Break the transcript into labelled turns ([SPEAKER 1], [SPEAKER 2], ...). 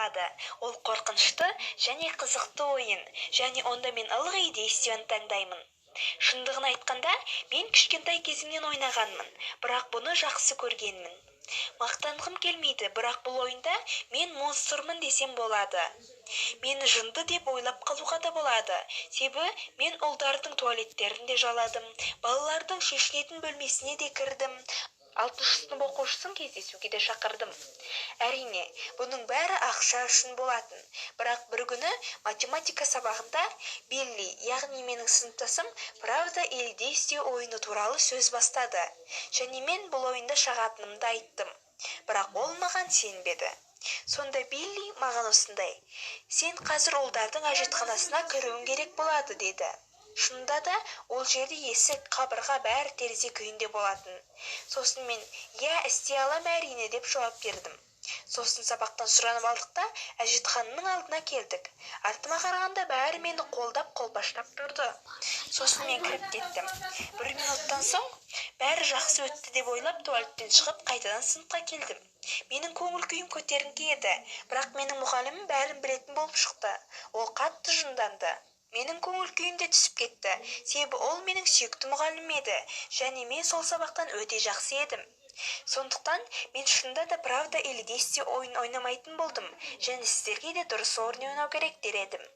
[SPEAKER 1] болады. Ол қорқынышты және қызықты ойын, және онда мен ылғи действияны таңдаймын. Шындығын айтқанда, мен кішкентай кезімнен ойнағанмын, бірақ бұны жақсы көргенмін. Мақтанғым келмейді, бірақ бұл ойында мен монстрмын десем болады. Мені жынды деп ойлап қалуға да болады. Себебі мен ұлдардың туалеттерінде жаладым, балалардың шешінетін бөлмесіне де кірдім. 6 сынып оқушысын кездесуге де шақырдым. Әрине, бұның бәрі ақша үшін болатын. Бірақ бір күні математика сабағында Билли, яғни менің сыныптасым, правда или действие ойыны туралы сөз бастады. Және мен бұл ойында шығатынымды айттым. Бірақ ол маған сенбеді. Сонда Билли маған осындай: "Сен қазір ұлдардың әжетханасына кіруің керек болады", деді. Шынында да ол жерде есік, қабырға бәрі терезе күйінде болатын. Сосын мен "Я, істей алам әрине" деп жауап бердім. Сосын сабақтан сұранып алдық та әжетхананың алдына келдік. Артыма қарағанда бәрі мені қолдап қолпаштап тұрды. Сосын мен кіріп кеттім. 1 минуттан соң бәрі жақсы өтті деп ойлап туалеттен шығып қайтадан сыныпқа келдім. Менің көңіл күйім көтеріңкі еді, бірақ менің мұғалімім бәрін білетін болып шықты. Ол қатты жынданды. Менің көңіл күйім де түсіп кетті, себебі ол менің сүйікті мұғалімім еді, және мен сол сабақтан өте жақсы едім. Сондықтан мен шынында да правда или действие ойын ойнамайтын болдым, және сіздерге де дұрыс орын ойнау керек дер едім.